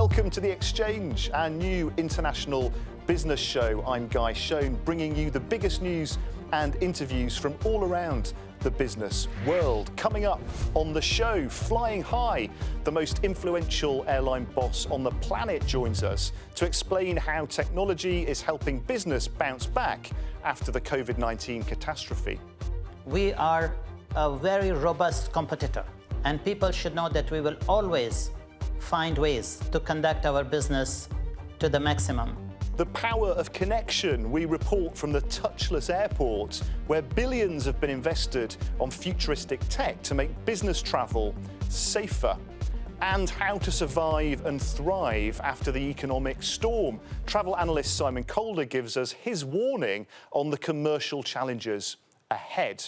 Welcome to The Exchange, our new international business show. I'm Guy Schoen, bringing you the biggest news and interviews from all around the business world. Coming up on the show, flying high, the most influential airline boss on the planet joins us to explain how technology is helping business bounce back after the COVID-19 catastrophe. We are a very robust competitor, and people should know that we will always find ways to conduct our business to the maximum. The power of connection. We report from the touchless airport, where billions have been invested on futuristic tech to make business travel safer. And how to survive and thrive after the economic storm. Travel analyst Simon Calder gives us his warning on the commercial challenges ahead.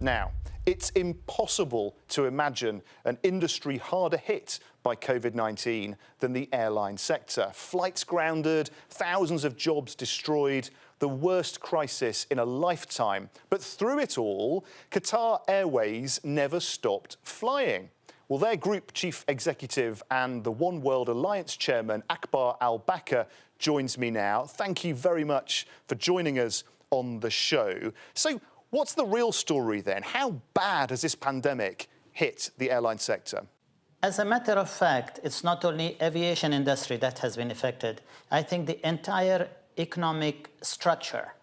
Now, it's impossible to imagine an industry harder hit by COVID-19 than the airline sector. Flights grounded, thousands of jobs destroyed, the worst crisis in a lifetime. But through it all, Qatar Airways never stopped flying. Well, their group chief executive and the One World Alliance chairman, Akbar Al-Bakr, joins me now. Thank you very much for joining us on the show. So, what's the real story then? How bad has this pandemic hit the airline sector? As a matter of fact, it's not only aviation industry that has been affected. I think the entire economic structure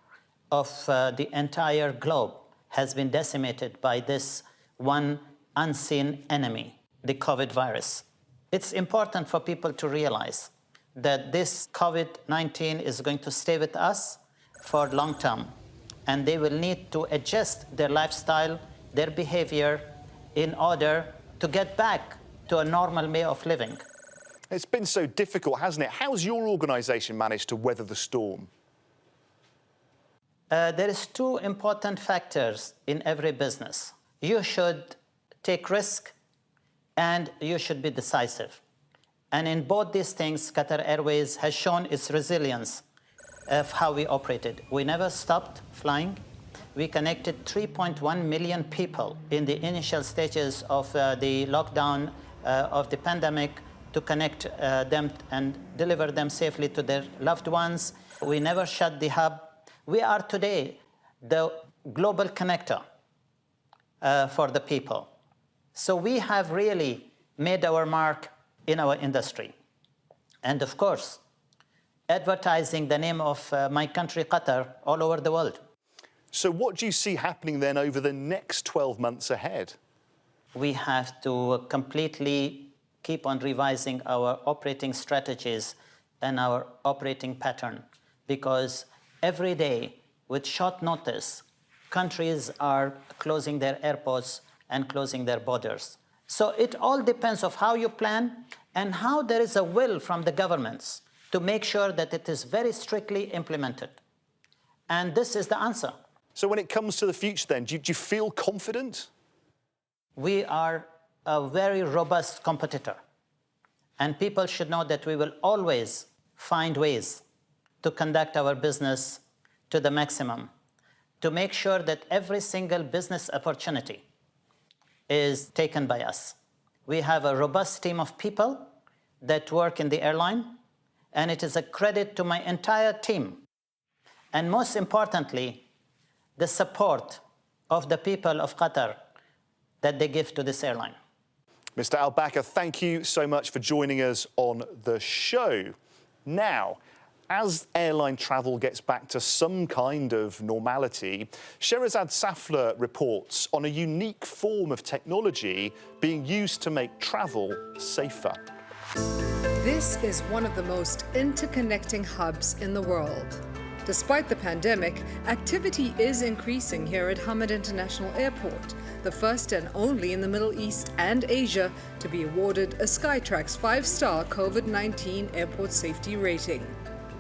of the entire globe has been decimated by this one unseen enemy, the COVID virus. It's important for people to realize that this COVID-19 is going to stay with us for long term, and they will need to adjust their lifestyle, their behavior, in order to get back to a normal way of living. It's been so difficult, hasn't it? How's your organisation managed to weather the storm? There is two important factors in every business. You should take risk and you should be decisive. And in both these things, Qatar Airways has shown its resilience of how we operated. We never stopped flying. We connected 3.1 million people in the initial stages of the lockdown of the pandemic to connect them and deliver them safely to their loved ones. We never shut the hub. We are today the global connector for the people. So we have really made our mark in our industry. And of course, advertising the name of my country, Qatar, all over the world. So what do you see happening then over the next 12 months ahead? We have to completely keep on revising our operating strategies and our operating pattern, because every day, with short notice, countries are closing their airports and closing their borders. So it all depends on how you plan and how there is a will from the governments to make sure that it is very strictly implemented. And this is the answer. So when it comes to the future then, do you feel confident? We are a very robust competitor. And people should know that we will always find ways to conduct our business to the maximum, to make sure that every single business opportunity is taken by us. We have a robust team of people that work in the airline, and it is a credit to my entire team. And most importantly, the support of the people of Qatar that they give to this airline. Mr. Al-Bakr, thank you so much for joining us on the show. Now, as airline travel gets back to some kind of normality, Sherazad Safla reports on a unique form of technology being used to make travel safer. This is one of the most interconnecting hubs in the world. Despite the pandemic, activity is increasing here at Hamad International Airport, the first and only in the Middle East and Asia to be awarded a Skytrax 5-star COVID-19 airport safety rating.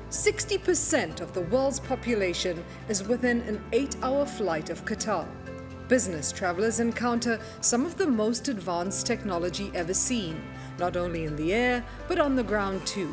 60% of the world's population is within an 8-hour flight of Qatar. Business travelers encounter some of the most advanced technology ever seen, not only in the air, but on the ground too.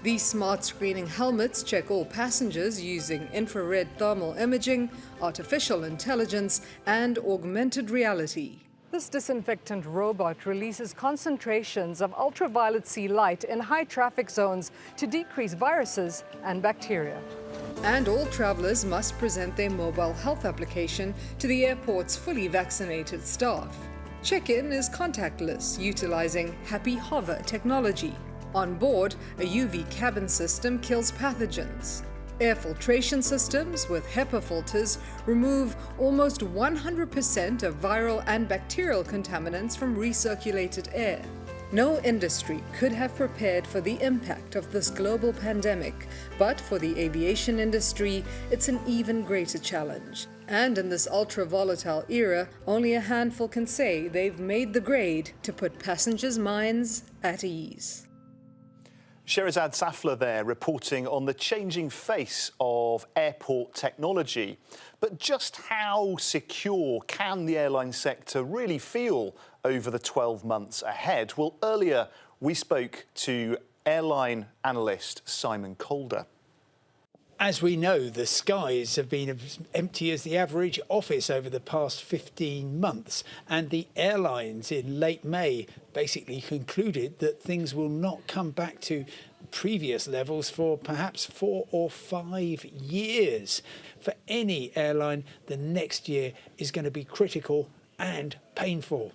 These smart screening helmets check all passengers using infrared thermal imaging, artificial intelligence, and augmented reality. This disinfectant robot releases concentrations of ultraviolet C light in high traffic zones to decrease viruses and bacteria. And all travellers must present their mobile health application to the airport's fully vaccinated staff. Check-in is contactless, utilising Happy Hover technology. On board, a UV cabin system kills pathogens. Air filtration systems with HEPA filters remove almost 100% of viral and bacterial contaminants from recirculated air. No industry could have prepared for the impact of this global pandemic, but for the aviation industry, it's an even greater challenge. And in this ultra-volatile era, only a handful can say they've made the grade to put passengers' minds at ease. Sherazad Safla there reporting on the changing face of airport technology. But just how secure can the airline sector really feel over the 12 months ahead? Well, earlier we spoke to airline analyst Simon Calder. As we know, the skies have been as empty as the average office over the past 15 months, and the airlines in late May basically concluded that things will not come back to previous levels for perhaps 4 or 5 years. For any airline, the next year is going to be critical and painful.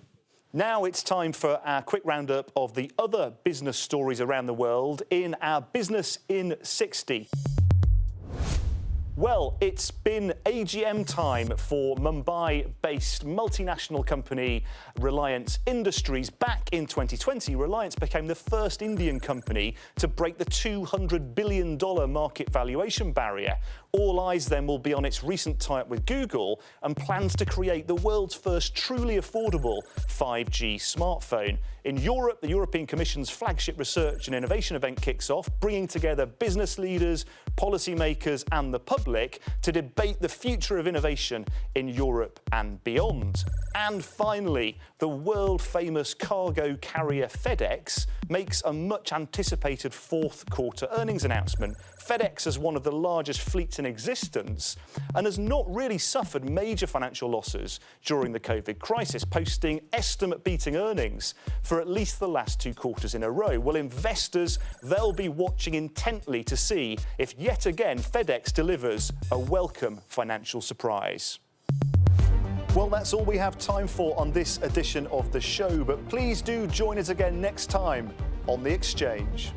Now it's time for our quick roundup of the other business stories around the world in our Business in 60. Well, it's been AGM time for Mumbai-based multinational company Reliance Industries. Back in 2020, Reliance became the first Indian company to break the $200 billion market valuation barrier. All eyes then will be on its recent tie-up with Google and plans to create the world's first truly affordable 5G smartphone. In Europe, the European Commission's flagship research and innovation event kicks off, bringing together business leaders, policymakers and the public to debate the future of innovation in Europe and beyond. And finally, the world-famous cargo carrier FedEx makes a much-anticipated fourth quarter earnings announcement. FedEx is one of the largest fleets in existence and has not really suffered major financial losses during the COVID crisis, posting estimate-beating earnings for at least the last 2 quarters in a row. Well, investors, they'll be watching intently to see if yet again FedEx delivers a welcome financial surprise. Well, that's all we have time for on this edition of the show, but please do join us again next time on The Exchange.